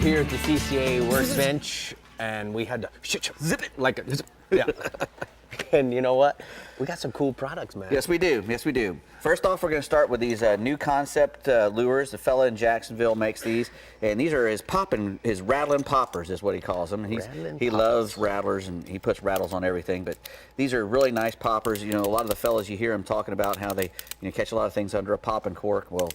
here at the CCA workbench, and we had to zip it like a zip. Yeah. And you know what? We got some cool products, man. Yes, we do. Yes, we do. First off, we're going to start with these new concept lures. The fella in Jacksonville makes these, and these are his rattling poppers is what he calls them. He loves rattlers, and he puts rattles on everything. But these are really nice poppers. You know, a lot of the fellas you hear him talking about how they catch a lot of things under a popping cork. Well,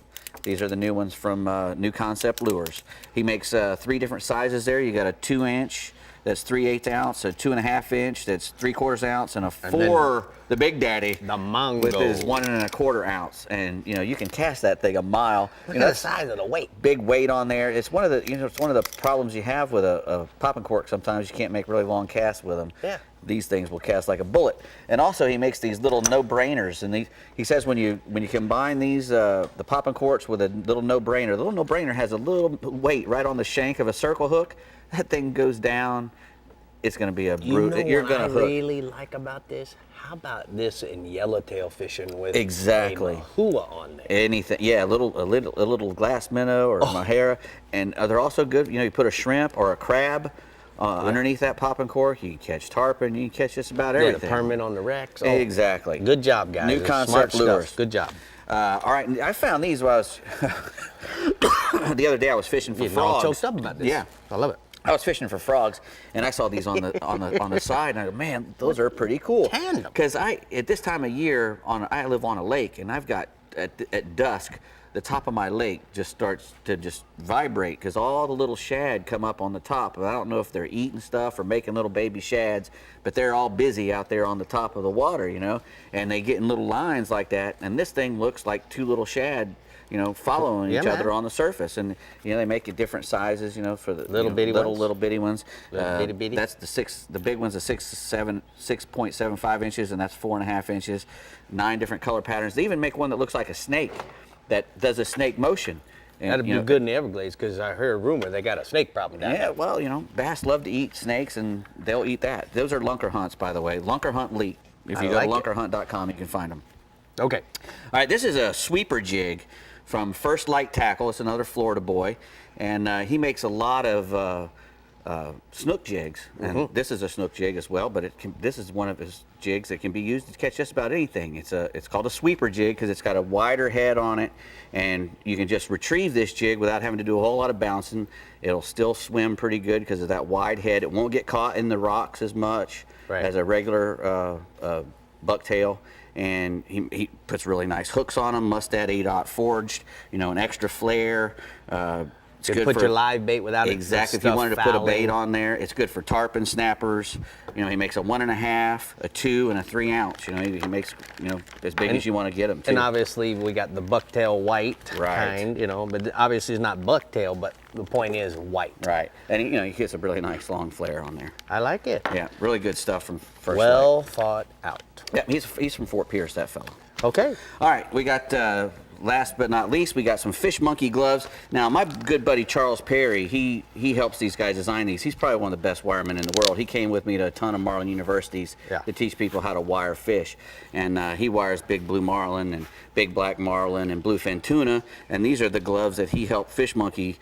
these are the new ones from New Concept Lures. He makes 3 different sizes there. You got a 2-inch. That's 3/8 ounce, a 2.5-inch, that's 3/4 ounce, and a 4, the Big Daddy, the Mongo, with his 1.25 ounce. And you can cast that thing a mile. Look at the size of the weight. Big weight on there. It's one of the it's one of the problems you have with a popping cork. Sometimes you can't make really long casts with them. Yeah. These things will cast like a bullet. And also he makes these little no-brainers. And he says when you combine these the popping corks with a little no-brainer, the little no-brainer has a little weight right on the shank of a circle hook. That thing goes down, it's going to be a brute. You're going to hook. What I really like about this? How about this in yellowtail fishing with a mahua on there? Anything, yeah, a little glass minnow or mahara, and they're also good. You put a shrimp or a crab underneath that popping cork. You can catch tarpon. You can catch just about everything. The permit on the wrecks. Exactly. Good job, guys. New Concept Lures. Good job. All right, I found these while I was the other day. I was fishing for frogs. You're choked up about this. Yeah, I love it. I was fishing for frogs, and I saw these on the side, and I go, man, those are pretty cool. Because at this time of year, I live on a lake, and I've got at dusk, the top of my lake just starts to just vibrate because all the little shad come up on the top. And I don't know if they're eating stuff or making little baby shads, but they're all busy out there on the top of the water, and they get in little lines like that. And this thing looks like 2 little shad, following each other on the surface, and they make it different sizes, for the little bitty ones. That's the big one's a 6.75 inches, and that's 4.5 inches. 9 different color patterns. They even make one that looks like a snake, that does a snake motion. And, that'd be good in the Everglades, because I heard a rumor they got a snake problem down there. Yeah, well, bass love to eat snakes, and they'll eat that. Those are lunker hunts, by the way. Lunker Hunt Leap. If you go to lunkerhunt.com, you can find them. Okay. All right, this is a sweeper jig from First Light Tackle. It's another Florida boy, and he makes a lot of snook jigs. And this is a snook jig as well, but this is one of his jigs that can be used to catch just about anything. It's called a sweeper jig because it's got a wider head on it, and you can just retrieve this jig without having to do a whole lot of bouncing. It'll still swim pretty good because of that wide head. It won't get caught in the rocks as much as a regular bucktail. And he puts really nice hooks on them, Mustad 8/0 forged, an extra flare. It's good put for your live bait without exactly. If you wanted to put a bait on there, it's good for tarpon snappers. He makes a 1.5, a 2, and a 3 ounce. He makes as big as you want to get them. Too. And obviously we got the bucktail white kind, but obviously it's not bucktail, but the point is white. Right, and he gets a really nice long flare on there. I like it. Yeah, really good stuff from First Light. Well thought out. Yeah, he's from Fort Pierce, that fellow. Okay. All right, we got. Last but not least, we got some Fish Monkey gloves. Now, my good buddy Charles Perry, he helps these guys design these. He's probably one of the best wiremen in the world. He came with me to a ton of marlin universities to teach people how to wire fish. And he wires big blue marlin and big black marlin and bluefin tuna. And these are the gloves that he helped Fish Monkey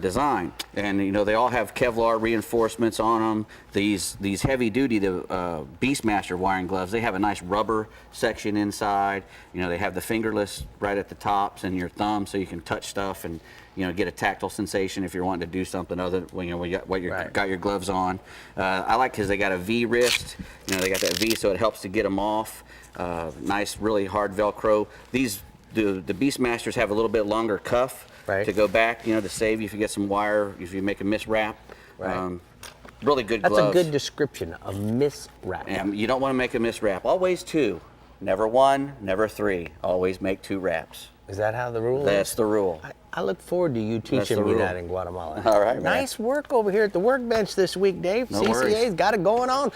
design. And they all have Kevlar reinforcements on them. These heavy duty Beastmaster wiring gloves, they have a nice rubber section inside. They have the fingerless right at the tops and your thumb, so you can touch stuff and get a tactile sensation if you're wanting to do something other when you got your gloves on. I like because they got a V wrist. They got that V, so it helps to get them off. Nice, really hard Velcro. The Beastmasters have a little bit longer cuff. To go back, to save you if you get some wire, if you make a miswrap. Really good gloves. That's a good description of miswrap. You don't want to make a miswrap. Always 2. Never 1, never 3. Always make 2 wraps. Is that how the rule is? That's the rule. I look forward to you teaching me that in Guatemala. All right, man. Nice work over here at the workbench this week, Dave. CCA's got it going on.